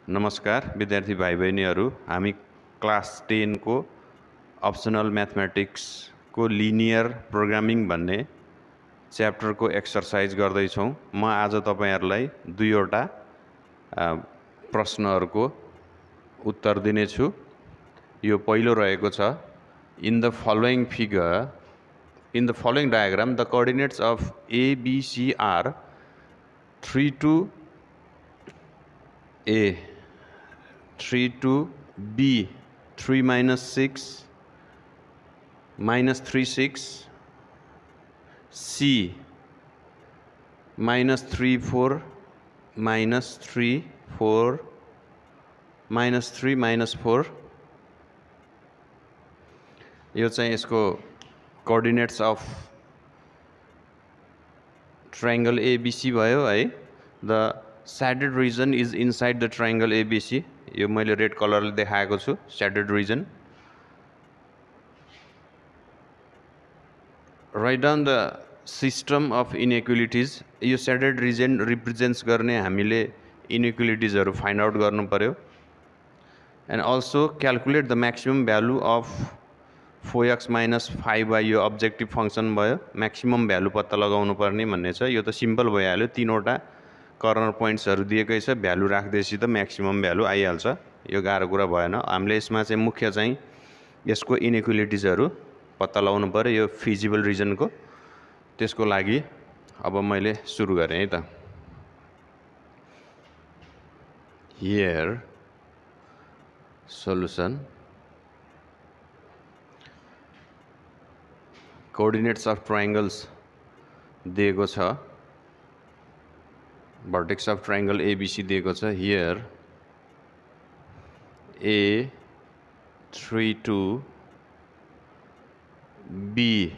नमस्कार विद्यार्थी भाइ बहिनीहरू, हामी क्लास 10 को अप्सनल म्याथमेटिक्स को लिनियर प्रोग्रामिङ भन्ने च्याप्टर को एक्सरसाइज गर्दै छौं। म आज तपाईहरुलाई दुईवटा प्रश्नहरुको उत्तर दिने छु। यो पहिलो रहेको छ, in the following diagram the coordinates of A, B, C are 3 to A, 3 to B, 3 minus 6, minus 3, 6, C, minus 3, 4, minus 3, 4, minus 3, minus 4. यो चाहिँ यसको कोअर्डिनेट्स अफ ट्रायंगल ABC भयो है। The shaded region is inside the triangle ABC. यो मैले red कलरले देखाएको छु, shaded region. Write down the system of inequalities. यो shaded region represents गर्ने हामीले inequalities हरु find out गर्नु पर्यो. And also calculate the maximum value of 4x minus 5y. यो objective function भयो, maximum value पत्ता लगाउनु पर्ने भन्ने छ। यो त सिम्पल भइहाल्यो, तीनवटा कर्नर पोइन्ट्सहरु दिएकै छ, भ्यालु राख्दैछ त म्याक्सिमम भ्यालु आइहाल्छ। यो गाह्रो कुरा भएन। हामीले यसमा चाहिँ मुख्य चाहिँ यसको इनइक्वालिटिजहरु पत्ता लगाउनु पर्यो, यो फिजिबल रिजनको। त्यसको लागि अब मैले सुरु गरे है त। Here solution coordinates of triangles दिएको छ, vertex of triangle ABC दिएको छ। Here A 3 2 B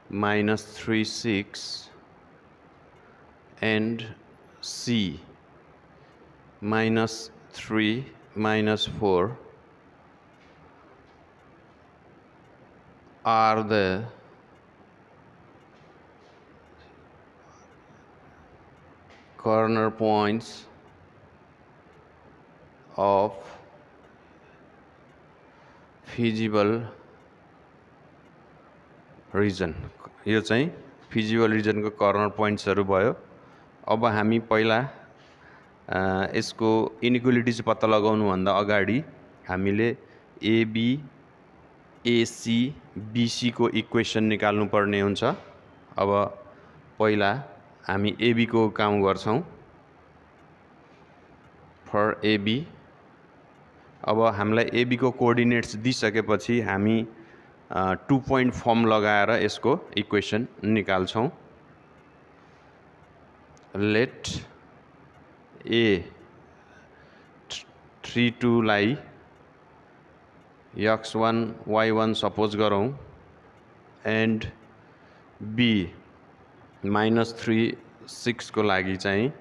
minus 3 6 and C minus 3 minus 4 are the corner points of feasible region. यो चाहिँ feasible region को corner points हरु भयो। अब हामी पहिला यसको inequalities पत्ता लगाउनु भन्दा अगाडि हामीले AB AC BC को इक्वेसन निकाल्नु पर्ने हुन्छ। अब पहिला हामी AB को काम गर्छौं। फर AB अब हामीलाई AB को कोअर्डिनेट्स दिइसकेपछि हामी 2 पोइन्ट फर्म लगाएर यसको इक्वेसन निकाल्छौं। लेट A 3 2 लाई x1 y1 सपोज गरौं एन्ड B minus 3 6 को लागि चाहिँ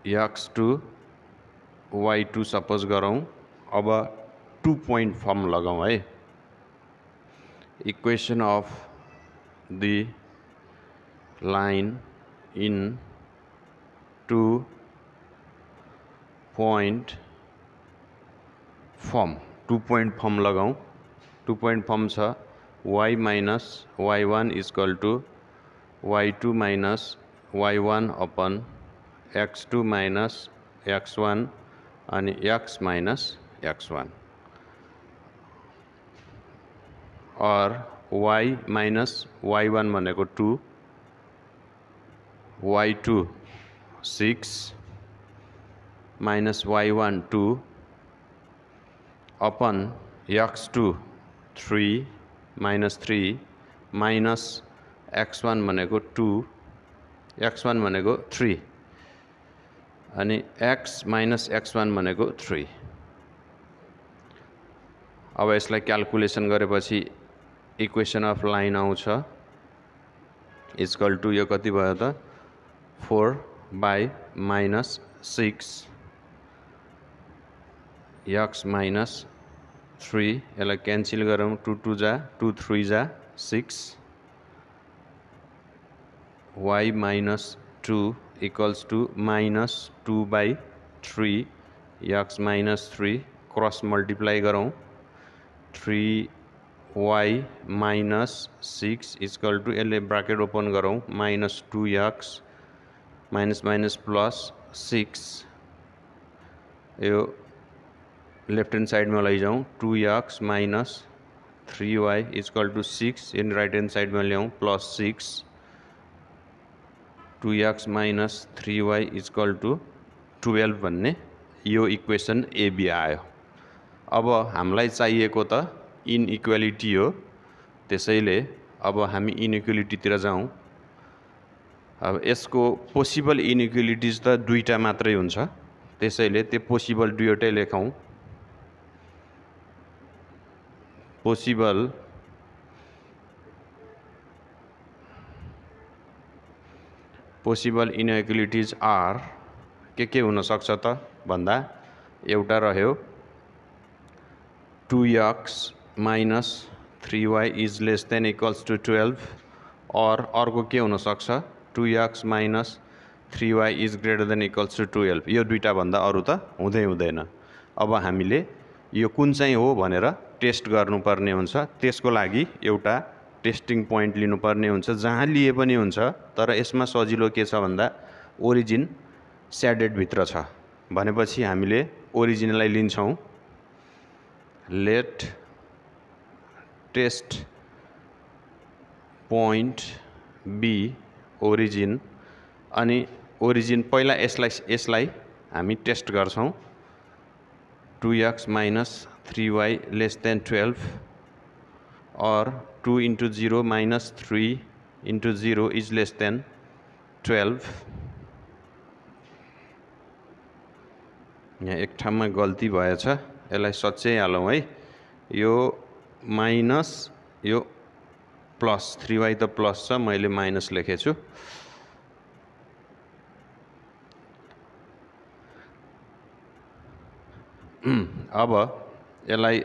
x2 y2 सपोज गरौं। अब 2 पोइन्ट फर्म लगाउँ है। Equation of the line in 2 point form. 2 point form लगाउँ। 2 पोइन्ट फर्म छ y minus y1 is equal to y2 minus y1 upon x2 minus x1 and x minus x1 or y minus y1 भनेको 2 y2 6 minus y1 2 upon x2 3 minus 3 minus x1 भनेको 2 x1 भनेको 3 अनि x minus x1 भनेको 3। अब यसलाई calculation गरेपछि equation of line आउँछ equal to यो कति भयो त 4 by minus 6 x minus 3 यसलाई क्यान्सल गरौँ। 2 2 जा 2 3 जा 6 y minus 2 equals to minus 2/3 x minus 3 cross multiply गरौँ 3y minus 6 इक्वल टू यसले ब्राकेट ओपन गरौँ minus 2x minus minus plus 6 यो लेफ्ट हैंड साइड में लैजाऊँ 2x minus 3y equal to 6 in right hand side में ल्याऊँ plus 6 2x minus 3y equal two 12 भन्ने यो इक्वेसन AB आयो। अब हामीलाई चाहिएको त इनइक्वालिटी हो, त्यसैले अब हामी इनइक्वालिटीतिर जाउँ। अब यसको पोसिबल इनइक्वालिटीज त दुईटा मात्रै हुन्छ, त्यसैले त्यो पोसिबल दुईवटै लेखौँ। पोसिबल इनइक्वालिटीज आर के हुन सक्छ त भन्दा एउटा रह्यो 2x minus 3y is less than equals to 12 और अर्को के हुन सक्छ 2x minus 3y is greater than equals to 12। यो दुईटा भन्दा अरु त हुँदैन। अब हामीले यो कुन चाहिँ हो भनेर टेस्ट गर्नुपर्ने हुन्छ। त्यसको लागि एउटा टेस्टिङ पोइन्ट लिनुपर्ने हुन्छ जहाँ लिए पनि हुन्छ, तर यसमा सजिलो के छ भन्दा ओरिजिन स्याडेड भित्र छ भनेपछि हामीले ओरिजिनलाई लिन्छौं। Let test point be origin, अनि ओरिजिन पहिला यसलाई हामी टेस्ट गर्छौं 2x minus 3y less than 12 और 2 into 0 minus 3 into 0 is less than 12। यहाँ एक ठाउँमा गल्ती भएछ, यसलाई सच्याइ हालौं है। यो माइनस यो प्लस 3y त प्लस छ, मैले माइनस लेखेछु। अब यसलाई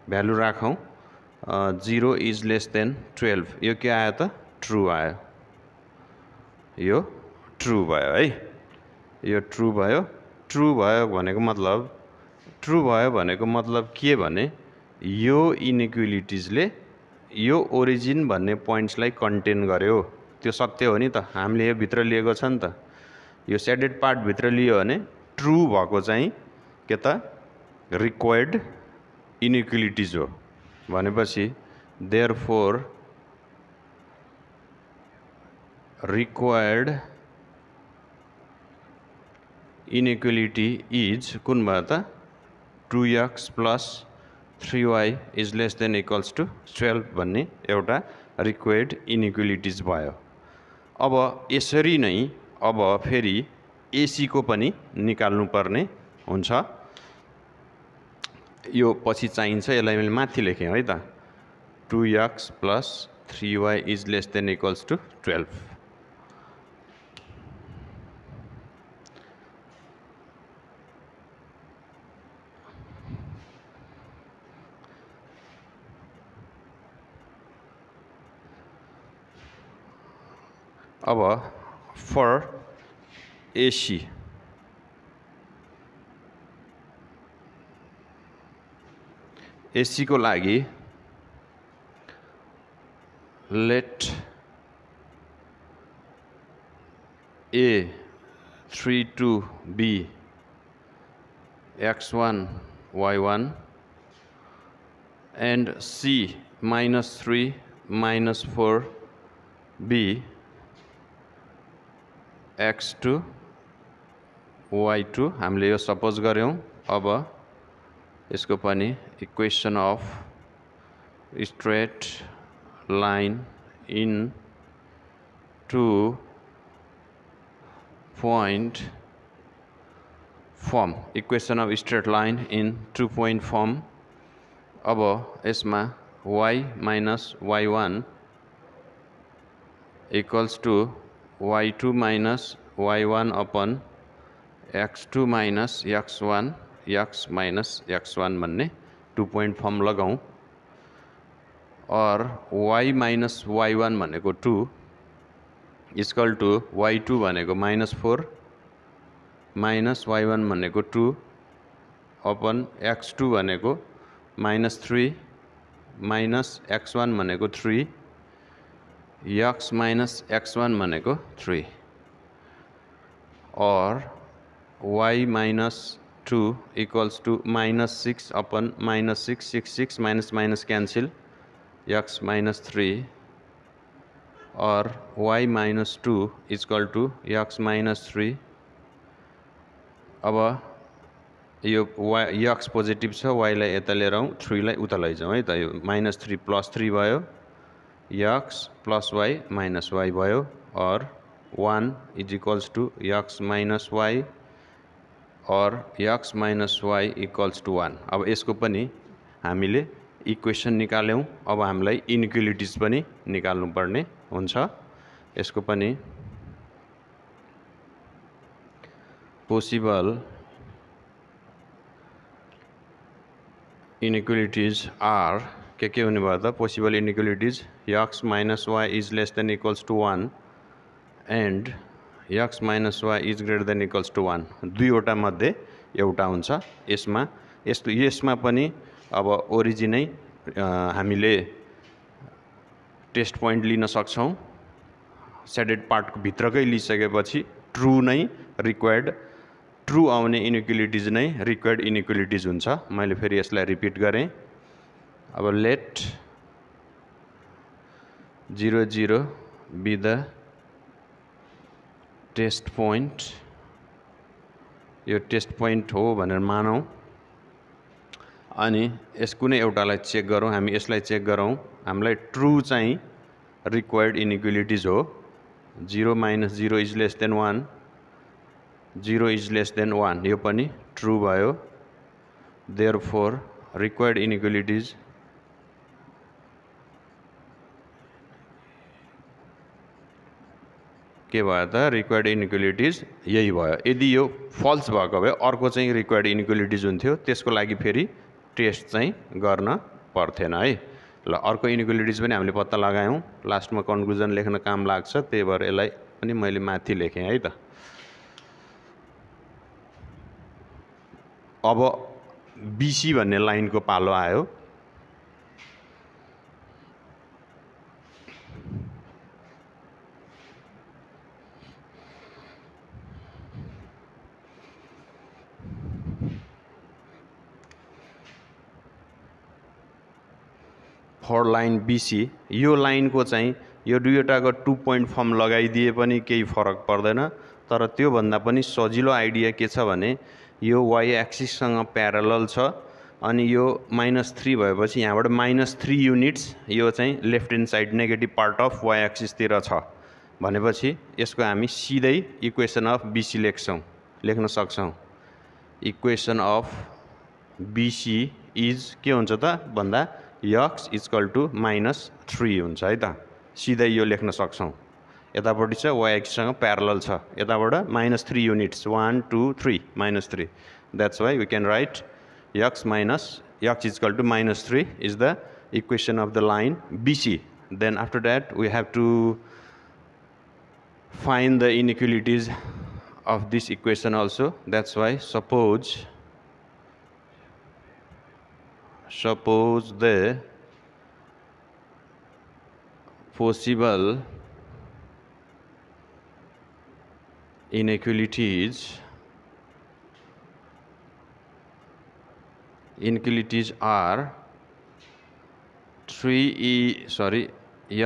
भ्यालु राखौं 0 इज लेस देन 12। यो के आयो त ट्रू आयो, यो ट्रू भयो है। यो ट्रू भयो। ट्रू भयो भनेको मतलब के भने यो इनइक्वालिटीजले यो ओरिजिन भन्ने पोइन्ट्सलाई कन्टेन गर्यो। त्यो सत्य हो नि त, हामीले यो भित्र लिएको छ नि त। यो सेडेड पार्ट भित्र लियो भने ट्रू भएको चाहिँ के त रिक्वायर्ड इनइक्वालिटीज हो भनेपछि देयरफोर रिक्वायर्ड इनइक्वालिटी इज कुन भयो त 2x plus 3y is less than equals to 12 भन्ने एउटा रिक्वायर्ड इनइक्वालिटीज भयो। अब यसरी नै अब फेरि AC को पनि निकाल्नु पर्ने हुन्छ। यो पछि चाहिन्छ, यसलाई मैले माथि लेखेँ है त 2x plus 3y is less than equals to 12। अब फर AC को लागि late A32 be x1 y1 and C -3 -4 be x2 y2 हामीले यो सपोज गर्यौं। अब यसको पनि equation of straight line in 2 point form, equation of straight line in 2 point form. अब यसमा y minus y1 equals to y2 minus y1 upon x2 minus x1 x minus x1 भन्ने 2 point form लगाऊं और y minus y1 भनेको 2 equal two y2 भनेको -4 minus y1 भनेको 2 upon x2 भनेको -3 minus x1 भनेको 3 x माइनस x1 भनेको 3 और y माइनस 2 इक्वल्स टू -6 अपन -6 6 6 minus minus cancel x minus 3 और y minus 2 equal to x minus 3 अब यो x पोजिटिभ छ y लाई यता लिएर आउँ 3 लाई उता लैजाउँ है त यो -3 + 3 भयो x plus y minus y भयो और 1 is equals to x minus y और x minus y equals to 1 अब यसको पनि हामीले इक्वेसन निकाल्यौं अब हामीलाई इनइक्वालिटीज पनि निकाल्नु पर्ने हुन्छ यसको पनि possible inequalities are के हुने भयो त possible inequalities x minus y is less than equals to 1 and x minus y is greater than equals to 1 दुईवटा मध्ये एउटा हुन्छ यसमा पनि अब ओरिजिनै हामीले टेस्ट पोइन्ट लिन सक्छौं सेडेड पार्ट को भित्रकै लिइसकेपछि ट्रू नै रिक्वायर्ड ट्रू आउने इनइक्वालिटीज नै रिक्वायर्ड इनइक्वालिटीज हुन्छ मैले फेरि यसलाई रिपिट गरेँ अब let 0 0 be the test point यो टेस्ट पोइन्ट हो भनेर मानौं अनि यस कुनै एउटालाई चेक गरौँ हामी यसलाई चेक गरौँ हामीलाई ट्रू चाहिँ रिक्वायर्ड इनइक्वालिटीज हो 0 - 0 is less than 1 0 is less than 1 यो पनि ट्रू भयो देयरफोर रिक्वायर्ड इनइक्वालिटीज के भयो त रिक्वायर्ड इनइक्वालिटीज यही भयो यदि यो फल्स भएको भए अर्को चाहिँ रिक्वायर्ड इनइक्वालिटीज हुन्थ्यो त्यसको लागि फेरि टेस्ट चाहिँ गर्न पर्थेन है ल अर्को इनइक्वालिटीज पनि हामीले पत्ता लगायौं लास्टमा कन्क्लुजन लेख्न काम लाग्छ त्यही भएर यसलाई पनि मैले माथि लेखेँ है त अब बीसी भन्ने लाइनको पालो आयो फर लाइन बीसी यो लाइन को चाहिँ यो दुईवटाको 2 पोइन्ट फर्म लगाइदिए पनि केही फरक पर्दैन तर त्यो भन्दा पनि सजिलो आइडिया के छ भने यो y एक्सिस सँग प्यारलल छ अनि यो -3 भएपछि यहाँबाट -3 युनिट्स यो चाहिँ left hand side negative part of y axis तिर छ भनेपछि यसको हामी सिधै इक्वेसन अफ बीसी लेख्न सक्छौं इक्वेसन अफ बीसी इज के हुन्छ त भन्दा x इक्वल टू -3 हुन्छ है त सिधै यो लेख्न सक्छौं यतापट्टि छ y एक्सिस सँग प्यारलल छ यताबाट -3 units 1 2 3 -3 that's why we can write x equal to -3 is the equation of the line BC then after that we have to find the inequalities of this equation also that's why suppose the possible inequalities are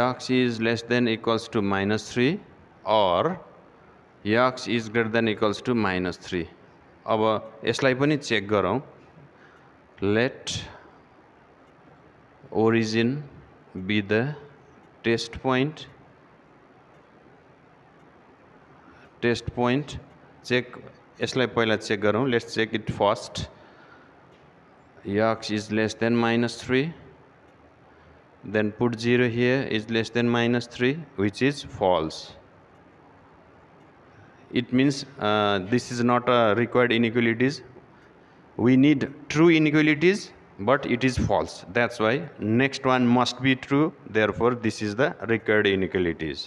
x is less than equals to -3 or x is greater than equals to -3 अब यसलाई पनि check गरौँ let origin be the test point check यसलाई पहिला check गरौँ let's check it first x is less than -3 then put 0 here is less than -3 which is false it means this is not a required inequalities we need true inequalities but it is false that's why next one must be true therefore this is the required inequalities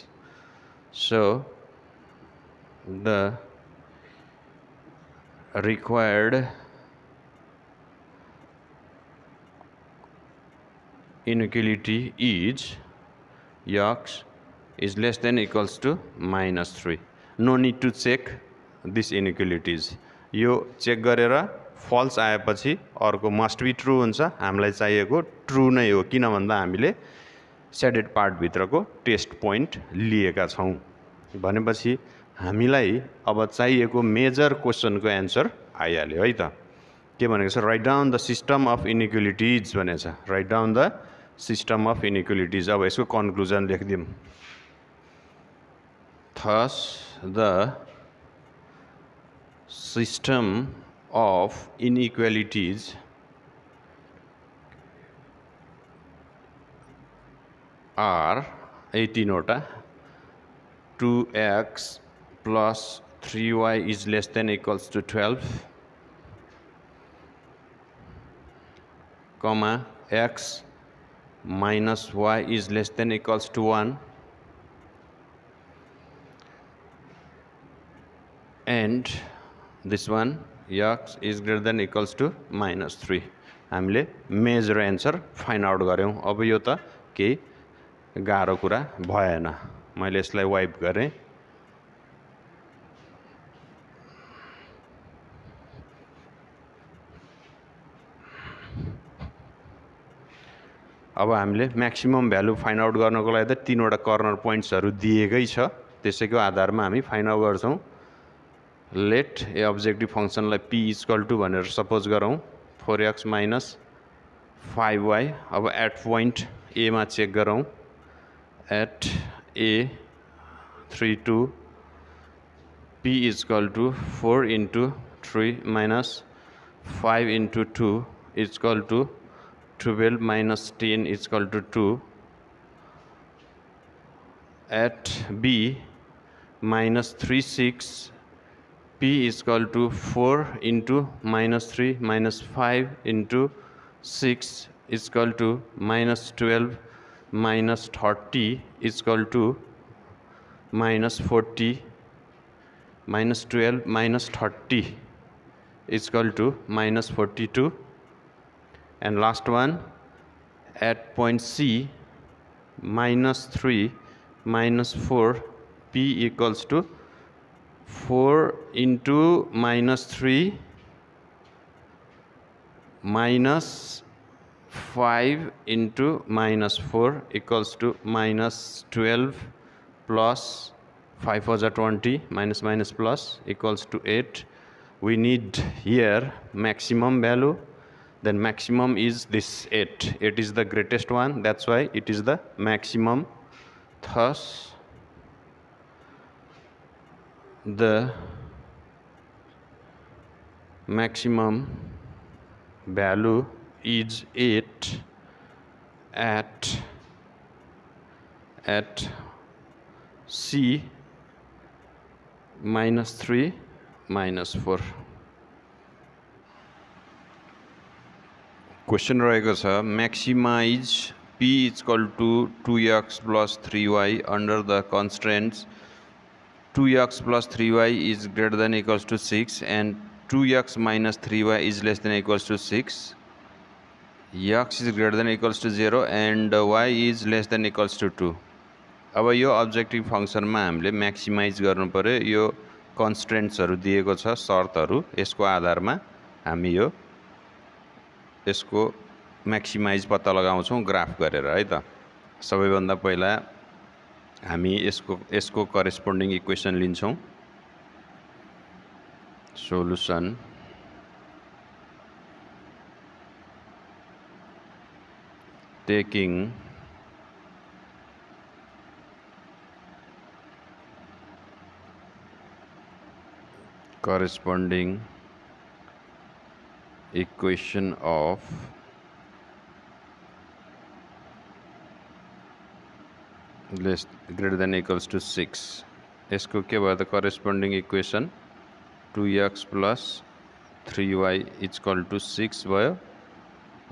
So the required inequality is x is less than equals to -3. No need to check this inequalities. यो check गरेर falls आएपछि अर्को must be true हुन्छ. हामीलाई चाहिएको true नै हो, किन भन्दा हामीले सेडेड पार्ट भित्रको टेस्ट पोइन्ट लिएका छौं. भनेपछि हामीलाई अब चाहिएको मेजर क्वेशनको एन्सर आइहाल्यो है त. के भनेको छ, write down the system of inequalities भनेको छ. Write down the system of inequalities. अब यसको कन्क्लुजन लेखिदिउँ. Thus the system of inequalities are 18 वटा. 2x plus 3y is less than equals to 12, comma x minus y is less than equals to 1, and this one x is greater than equals to -3. हामीले major answer find out गर्यौं. अब यो त केही गाह्रो कुरा भएन. मैले यसलाई वाइप गरेँ. अब हामीले म्याक्सिमम भ्यालु फाइन्ड आउट गर्नको लागि त 3 वटा कर्नर पोइन्ट्सहरु दिएकै छ. त्यसैको आधारमा हामी फाइन्ड आउट गर्छौं. लेट ए अब्जेक्टिभ फंक्सनलाई p इक्वल टु भनेर सपोज गरौँ. 4x minus 5y. अब एट पोइन्ट a मा चेक गरौँ. At a 3 2 p equal to 4 into 3 minus 5 into 2 equal to 12 minus 10 equal to 2. At b minus 3 6 p equal to 4 into -3 minus 5 into 6 equal to -12 minus 30 equal to -40 minus 12 minus 30 equal to -42. And last one, at point C, -3 minus 4 p equals to 4 into -3 minus 5 into -4 equals to -12 plus 5 was 20 minus minus plus equals to 8. We need here maximum value. Then maximum is this 8. 8 is the greatest one. That's why it is the maximum. Thus, the maximum value is 8 at C -3 -4. Question रहेको छ, maximize p equal to 2x plus 3y under the constraints 2x plus 3y is greater than equals to 6 and 2x minus 3y is less than equals to 6. x is greater than equals to 0 and y is less than equals to 2. अब यो objective फंक्सनमा हामीले maximise गर्नु पर्यो. यो कन्स्ट्रेन्ट्सहरु दिएको छ, शर्तहरु. यसको आधारमा हामी यसको मैक्सिमाइज पत्ता लगाउँछौं ग्राफ गरेर है त. सबैभन्दा पहिला हामी यसको करेस्पोन्डिङ इक्वेसन लिन्छौं. Solution taking corresponding equation of less greater than equals to 6. यसको के भयो त corresponding equation 2x plus 3y equal to 6 भयो.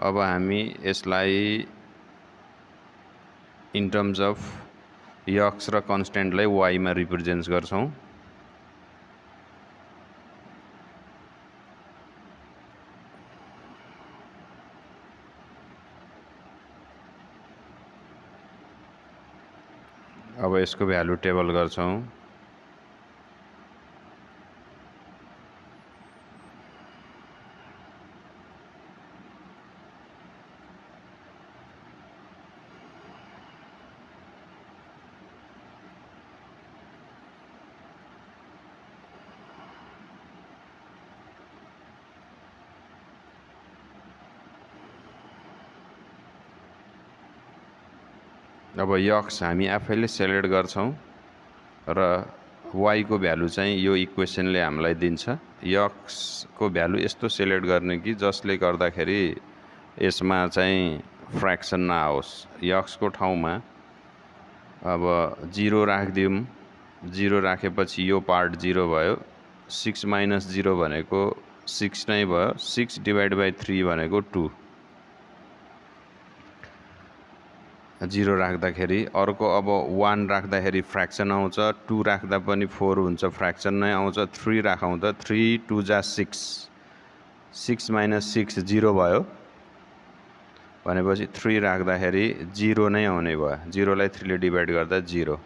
अब हामी यसलाई in terms of यक्स र कन्स्टेन्टलाई y मा रिप्रेजेन्ट गर्छौं। अब यसको भ्यालु टेबल गर्छौं। अब यक्स हामी आफैले सेलेक्ट गर्छौं र y को भ्यालु चाहिँ यो इक्वेसनले हामीलाई दिन्छ। यक्स को भ्यालु यस्तो सेलेक्ट गर्ने कि जसले गर्दाखेरि यसमा चाहिँ फ्र्याक्सन नआओस्। यक्स को ठाउँमा अब 0 राख्दियौं। 0 राखेपछि यो पार्ट 0 भयो। 6 - 0 भनेको 6 नै भयो। 6 / 3 भनेको 2। 0 राख्दाखेरि अर्को अब 1 राख्दाखेरि फ्र्याक्सन आउँछ। 2 राख्दा पनि 4 हुन्छ, फ्र्याक्सन नै आउँछ। 3 राखौं त 3 × 2 = 6। 6 - 6 0 भयो भनेपछि 3 राख्दाखेरि 0 नै आउने भयो। 0 लाई 3 ले डिभाइड गर्दा 0।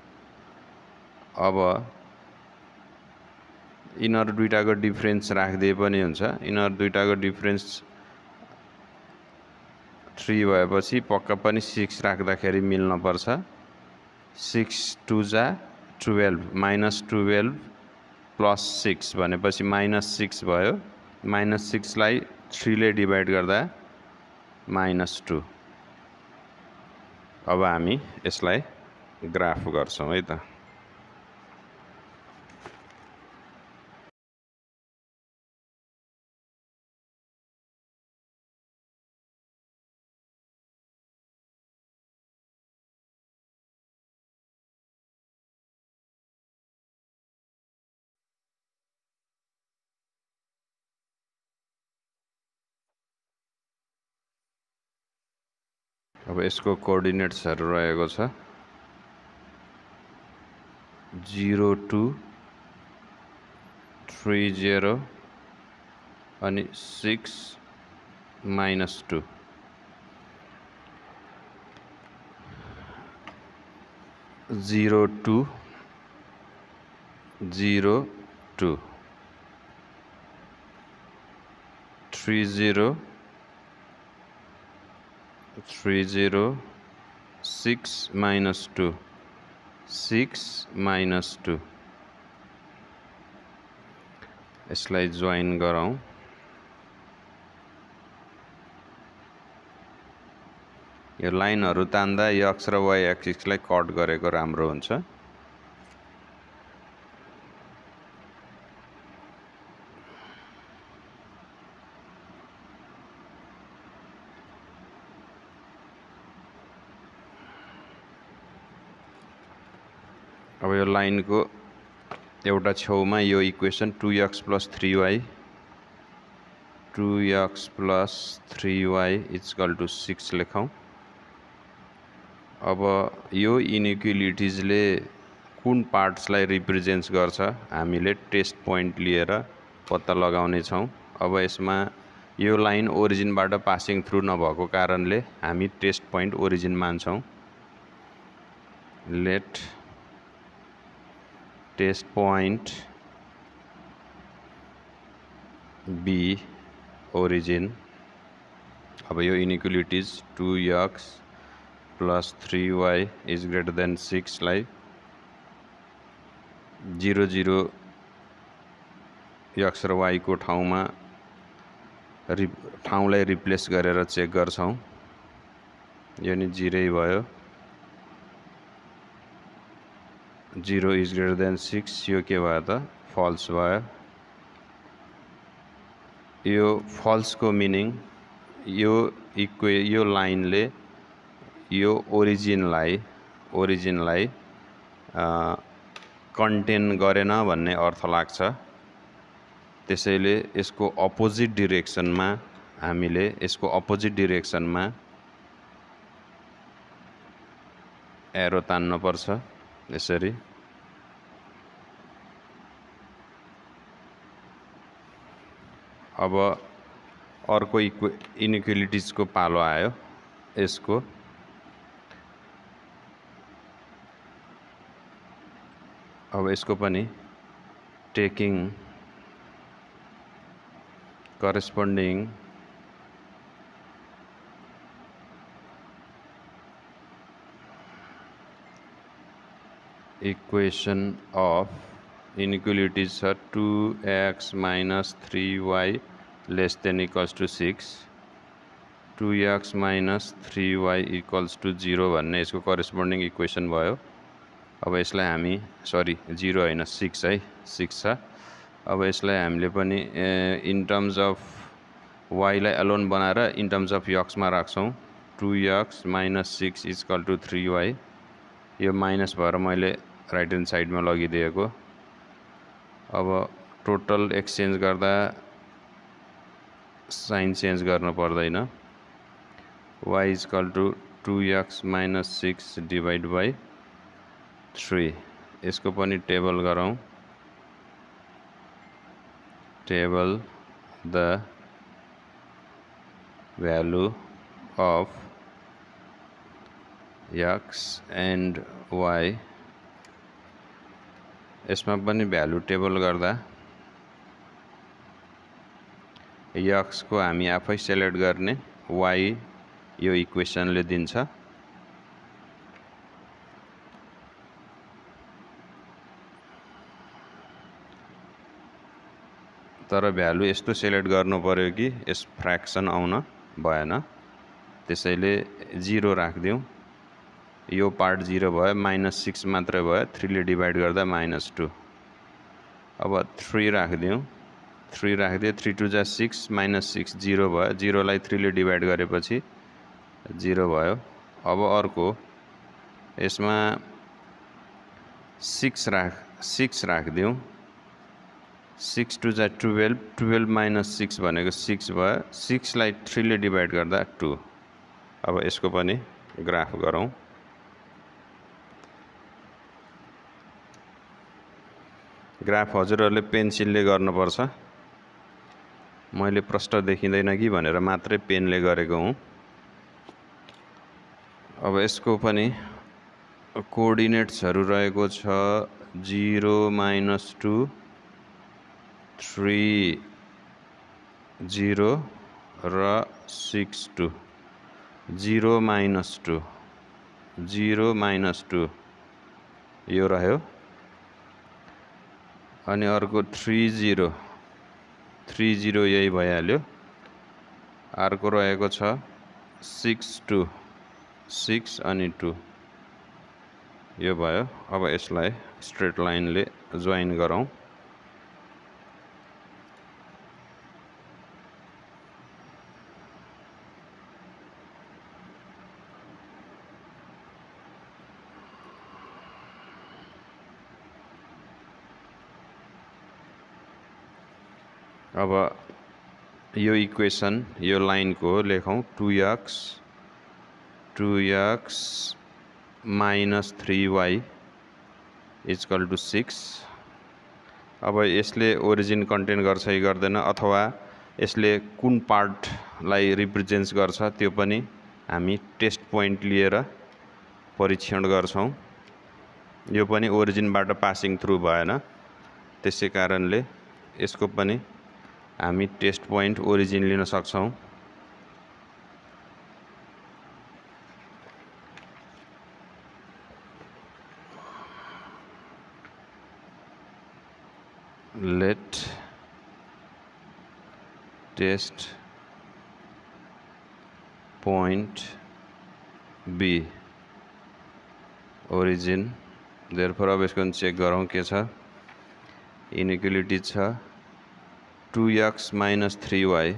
अब यिनीहरु दुईटाको डिफरेन्स राख्दिए पनि हुन्छ। यिनीहरु दुईटाको डिफरेन्स 3 भएपछि पक्का पनि 6 राख्दाखेरि मिल्न पर्छ। 6 × 2 = 12 -12 + 6 भनेपछि -6 भयो। -6 लाई 3 ले डिभाइड गर्दा -2। अब हामी यसलाई ग्राफ गर्छौं है त। अब यसको कोअर्डिनेट्सहरु रहेको छ 0 2 3 0 अनि 6 -2। 0 2 0 2 3 0 3 0 6 -2 6 -2। यसलाई जोइन गरौं। यो लाइनहरु तान्दा x र y एक्सिसलाई कट गरेको राम्रो हुन्छ। अब यो लाइनको एउटा छेउमा यो equation 2x + 3y 2x + 3y = 6 लेखौं। अब यो इनइक्वालिटिजले कुन पार्ट्सलाई रिप्रेजेन्ट गर्छ हामीले टेस्ट पोइन्ट लिएर पत्ता लगाउने छौं। अब यसमा यो लाइन ओरिजिनबाट पासिङ थ्रु नभएको कारणले हामी टेस्ट पोइन्ट ओरिजिन मान्छौं। Let test point be origin. अब यो इनइक्वालिटिज 2x + 3y > 6 लाई 0 0 x र y को ठाउँलाई रिप्लेस गरेर चेक गर्छौं। यो नि 0 भयो। 0 > 6 यो के भयो त फल्स भयो। यो फल्स को मिनिङ यो लाइनले यो ओरिजिनलाई कन्टेन गरेन भन्ने अर्थ लाग्छ। त्यसैले यसको अपोजिट डाइरेक्सनमा हामीले यसको अपोजिट डाइरेक्सनमा एरो तान्न पर्छ। यसरी। अब अर्को इनइक्वालिटीज को पालो आयो यसको। अब यसको पनि taking corresponding equation of inequalities are 2x minus 3y less than equals to 6, 2x minus 3y equals to 0 भन्ने यसको corresponding equation भयो। अब यसलाई हामी सरी 0 हैन 6 है 6 छ। अब यसलाई हामीले पनि इन टर्म्स अफ y लाई अलोन बनाएर इन टर्म्स अफ x मा राख्छौं। 2x minus 6 is equal to 3y। यो माइनस भएर मैले राइट ह्यान्ड साइडमा लगिदिएको। अब टोटल एक्सचेन्ज गर्दा साइन चेन्ज गर्नु पर्दैन। y is equal to 2x minus 6 divided by 3। यसको पनि टेबल गरौँ। Table the value of x and y। यसमा पनि भ्यालु टेबल गर्दा x को हामी आफै सेलेक्ट गर्ने, y यो इक्वेसनले दिन्छ। तर भ्यालु यस्तो सेलेक्ट गर्नु पर्यो कि यस फ्र्याक्सन आउन भएन, त्यसैले 0 राख्दियौ। यो पार्ट 0 भयो, -6 मात्रै भयो, 3 ले डिवाइड गर्दा -2। अब 3 राख्दियौ, 3 राख्दिए 3 2 जा 6 -6 0 भयो, 0 लाई 3 ले डिवाइड गरेपछि 0 भयो। अब अर्को यसमा 6 राख्दियौ, 6 2 जा 12, 12 minus 6 भनेको 6 भयो, 6 लाई 3 ले डिवाइड गर्दा 2। अब यसको पनि ग्राफ गरौँ। ग्राफ हजुरहरूले पेन्सिलले गर्नुपर्छ, मैले प्रष्ट देखिँदैन कि भनेर मात्रै पेनले गरेको हुँ। अब यसको पनि कोअर्डिनेट्सहरु रहेको छ 0 -2 3 0 र 6 2। 0 -2 0 -2 यो रह्यो। अनि अर्को 3 0 3 0 यही भइहाल्यो। अर्को रहेको छ 6 2 6 अनि 2 यो भयो। अब यसलाई स्ट्रेट लाइनले जोइन गरौँ। अब यो इक्वेसन यो लाइन को लेखौं 2x minus 3y is equal to 6। अब यसले ओरिजिन कन्टेन गर्छ कि गर्दैन अथवा यसले कुन पार्टलाई रिप्रेजेन्ट्स गर्छ त्यो पनि हामी टेस्ट पोइन्ट लिएर परीक्षण गर्छौं। यो पनि ओरिजिनबाट पासिङ थ्रु भएन, त्यसै कारणले यसको पनि हामी टेस्ट पोइन्ट ओरिजिन लिन सक्छौं। Let test point be origin। therefore अब यसको चेक गरौँ के छ। इनइक्वालिटी छ 2x minus 3y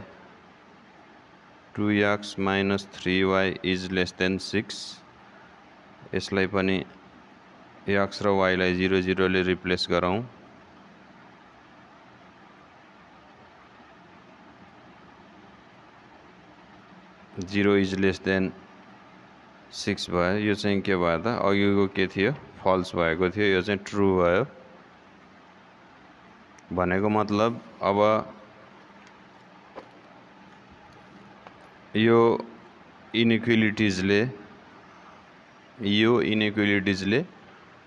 2x minus 3y is less than 6। यसलाई पनि x र y लाई 0 0 ले रिप्लेस गरौँ। जीरो इज लेस देन 6 भयो। यो चाहिँ के भयो त, अघिको के थियो फल्स भएको थियो, यो चाहिँ ट्रू भयो। भनेको मतलब अब यो इनइक्वालिटिजले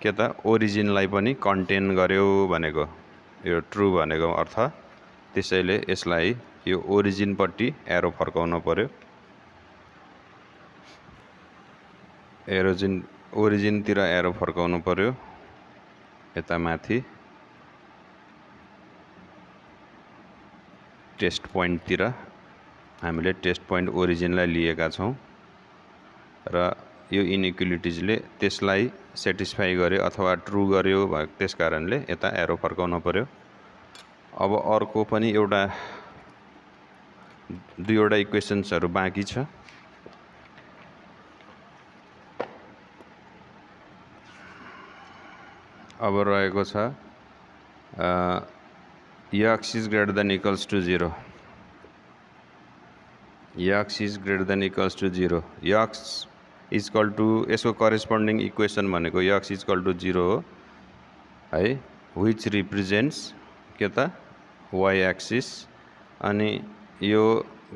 के त ओरिजिनलाई पनि कन्टेन गर्यो भनेको, यो ट्रू भनेको अर्थ। त्यसैले यसलाई यो ओरिजिनपट्टि एरो फर्काउन पर्यो। ओरिजिनतिर एरो फर्काउनु पर्यो, यता माथि टेस्ट पोइन्टतिर। हामीले टेस्ट पोइन्ट ओरिजिनलाई लिएका छौं र यो इनइक्वालिटिजले त्यसलाई सेटिस्फाई गर्यो अथवा ट्रू गर्यो, त्यस कारणले यता एरो फर्काउन पर्यो। अब अर्को पनि दुईवटा इक्वेशन्सहरु बाँकी छ। अब रहेको छ x is greater than equals to 0, x is greater than equals to 0, x is equal to, यसको करेस्पोन्डिङ इक्वेसन भनेको x is equal to 0 हो है, which represents के त y axis। अनि यो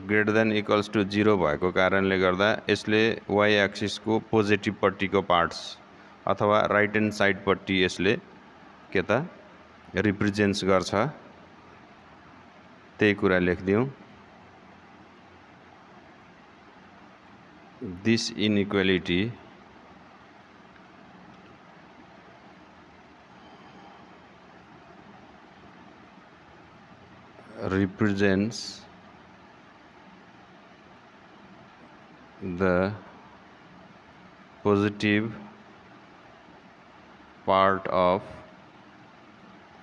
greater than equals to 0 भएको कारणले गर्दा यसले y axis को पोजिटिभ पट्टिको पार्ट्स अथवा राइट ह्यान्ड साइड पट्टि यसले के त रिप्रेजेन्ट्स गर्छ। त्यही कुरा लेख्दियौं। This inequality represents the positive part of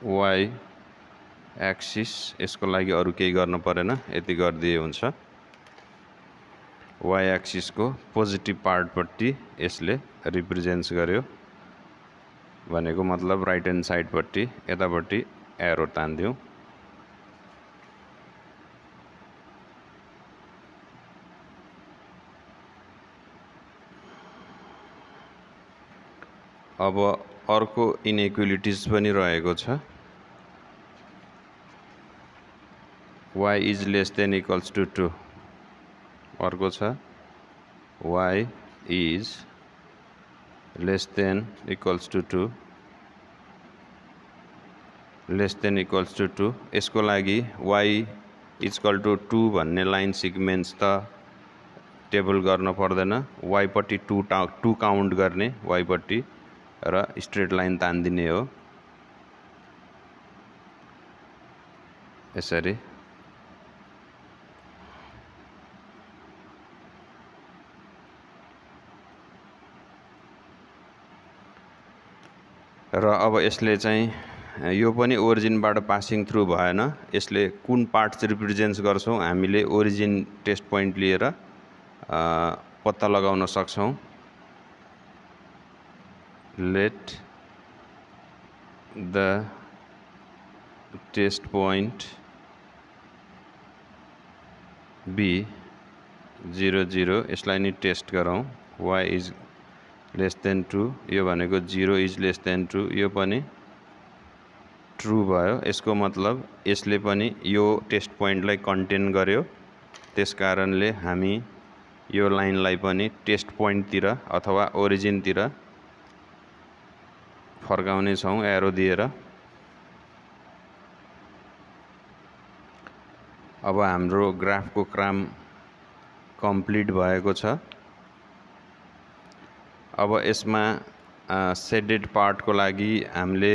y axis। यसको लागि अरु केही गर्न परेन, यति गर्दिए हुन्छ। y axis को पोजिटिभ पार्ट पट्टि यसले रिप्रेजेन्ट्स गर्यो भनेको मतलब राइट ह्यान्ड साइड पट्टि यतापट्टि एरो तान्दियौं। अब अर्को इनइक्वालिटिज पनि रहेको छ। y is less than equals to 2। अर्को छ y is less than equals to 2, less than equals to 2। यसको लागि y is equal to 2 भन्ने लाइन सिक्वेन्स त टेबल गर्न पर्दैन, y पट्टि 2 काउन्ट गर्ने y पट्टि र स्ट्रेट लाइन तान्दिने हो यसरी। र अब यसले चाहिँ यो पनि ओरिजिनबाट पासिङ थ्रु भएन, यसले कुन पार्ट्स रिप्रेजेन्ट्स गर्छौं हामीले ओरिजिन टेस्ट पोइन्ट लिएर पत्ता लगाउन सक्छौं। Let the test point be 0 0। यसलाई नि टेस्ट गरौं। y is less than 2, यो भनेको 0 is less than 2, यो पनि ट्रू भयो। यसको मतलब यसले पनि यो टेस्ट पोइन्टलाई कन्टेन गर्यो, त्यसकारणले हामी यो लाइनलाई पनि टेस्ट पोइन्टतिर अथवा ओरिजिनतिर फर्काउने छौं एरो दिएर। अब हाम्रो ग्राफको काम कम्प्लिट भएको छ। अब यसमा सेडेड पार्टको लागि हामीले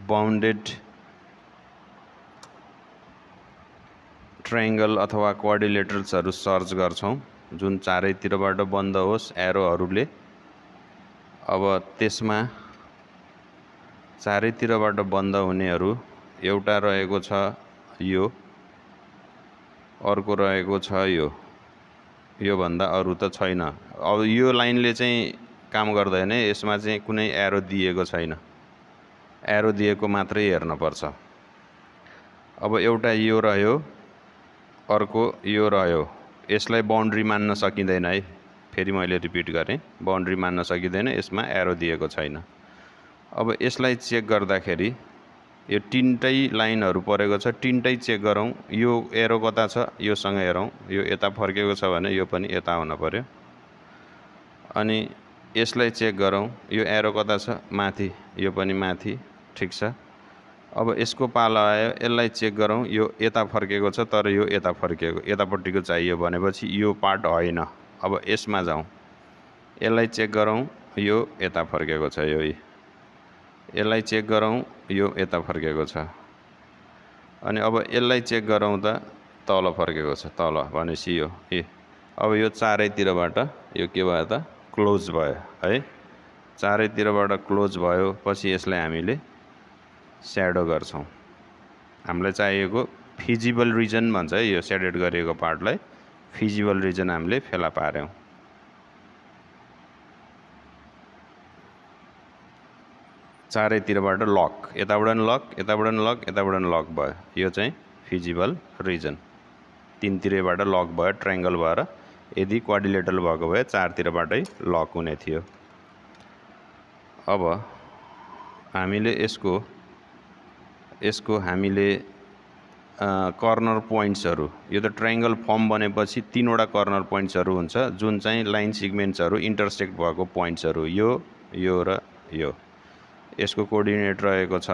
बाउन्डेड ट्रायंगल अथवा क्वाड्रिलेटरल्सहरु सर्च गर्छौं जुन चारैतिरबाट बन्द होस् एरोहरुले। अब त्यसमा चारैतिरबाट बन्द हुनेहरु एउटा रहेको छ यो, अर्को रहेको छ यो भन्दा अरु त छैन। अब यो लाइनले चाहिँ काम गर्दैन, यसमा चाहिँ कुनै एरो दिएको छैन, एरो दिएको मात्रै हेर्न पर्छ। अब एउटा यो रह्यो, अर्को यो रह्यो, यसलाई बाउन्ड्री मान्न सकिँदैन है। फेरि मैले रिपिट गरेँ, बाउन्ड्री मान्न सकिँदैन, यसमा एरो दिएको छैन। अब यसलाई चेक गर्दाखेरि यो तीनटै लाइनहरु परेको छ, तीनटै चेक गरौँ। यो एरो कता छ योसँग हेरौँ, यो यता फर्केको छ भने यो पनि यता हुन पर्यो। अनि यसलाई चेक गरौँ, यो एरो कता छ माथि, यो पनि माथि, ठीक छ। अब यसको पालो आयो, यसलाई चेक गरौँ, यो यता फर्केको छ तर यो यता फर्केको, यतापट्टिको चाहियो भनेपछि यो पार्ट होइन। अब यसमा जाउँ, यसलाई चेक गरौँ, यो यता फर्केको छ, यसलाई चेक गरौँ, यो यता फर्केको छ। अनि अब यसलाई चेक गरौँ त तल फर्केको छ, तल भनेपछि यो अब यो चारैतिरबाट यो के भयो त क्लोज भयो है। चारैतिरबाट क्लोज भयो पछि यसलाई हामीले स्याडो गर्छौं। हामीलाई चाहिएको फिजिबल रिजन भन्छ है, यो सेडेड गरिएको पार्टलाई फिजिबल रिजन हामीले फेला पार्यौं। चारैतिरबाट लक, यताबाट लक, यताबाट लक, यताबाट लक भयो, यो चाहिँ फिजिबल रिजन। तीनतिरबाट लक भयो, ट्रायंगल भएर। यदि क्वाड्रिलेटरल भएको भए चारतिरबाटै लक हुने थियो। अब हामीले यसको हामीले कर्नर पोइन्ट्सहरु, यो त ट्रायंगल फर्म बनेपछि तीनवटा कर्नर पोइन्ट्सहरु हुन्छ जुन चाहिँ लाइन सिगमेन्ट्सहरु इन्टरसेक्ट भएको पोइन्ट्सहरु, यो र यो। यसको कोअर्डिनेट रहेको छ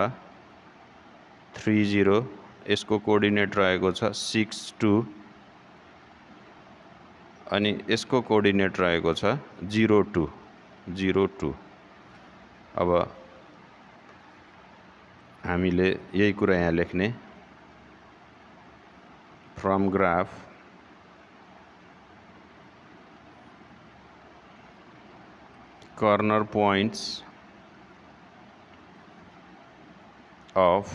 30, यसको कोअर्डिनेट रहेको छ 62 अनि यसको कोअर्डिनेट रहेको छ 02। अब हामीले यही कुरा यहाँ लेख्ने, from graph corner points of,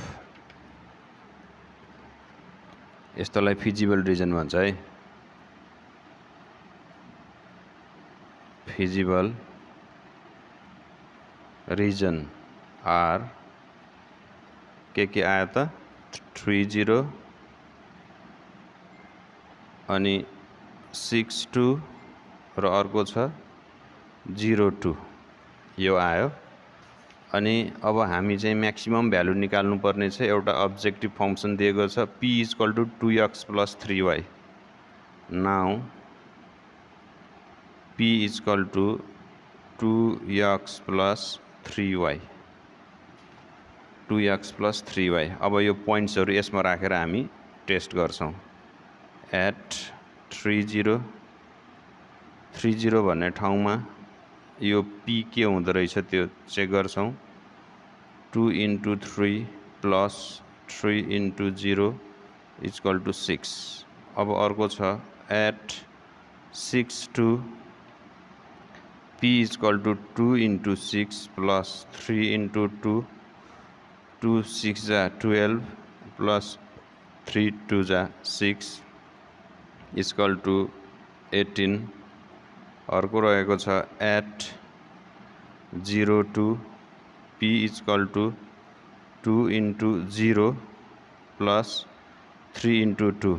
यस्तोलाई फिजिबल रिजन भन्छ है। फिजिबल रिजन आर के आयो त 30 अनि 62 र अर्को छ 02, यो आयो। अनि अब हामी चाहिँ म्याक्सिमम भ्यालु निकाल्नु पर्ने छ। एउटा अब्जेक्टिभ फंक्सन दिएको छ p = 2x + 3y। Now p = 2x + 3y, 2x + 3y। अब यो पोइन्ट्सहरु यसमा राखेर हामी टेस्ट गर्छौं। एट 30 भन्ने ठाउँमा यो p के हुँदो रहेछ त्यो चेक गर्छौं। 2 × 3 + 3 × 0 = 6। अब अर्को छ एट 62 p = 2 × 6 + 3 × 2, 2 6 जा 12 + 3 2 जा 6 = 18। अर्को रहेको छ एट 02 p = 2 × 0 + 3 × 2,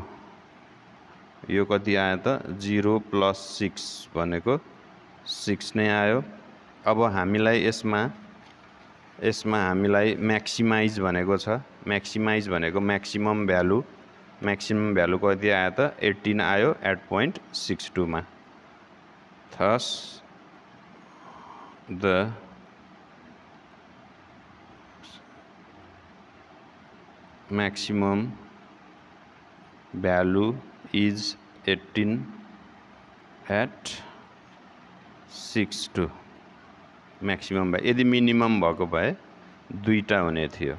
यो कति आयो त 0 + 6 भनेको 6 नै आयो। अब हामीलाई यसमा हामीलाई म्याक्सिमाइज भनेको छ। म्याक्सिमाइज भनेको म्याक्सिमम भ्यालु कति आयो त 18 आयो एट पोइन्ट 62 मा। Thus the maximum value is 18 at 62 maximum भए। यदि मिनिमम भएको भए दुईटा हुने थियो।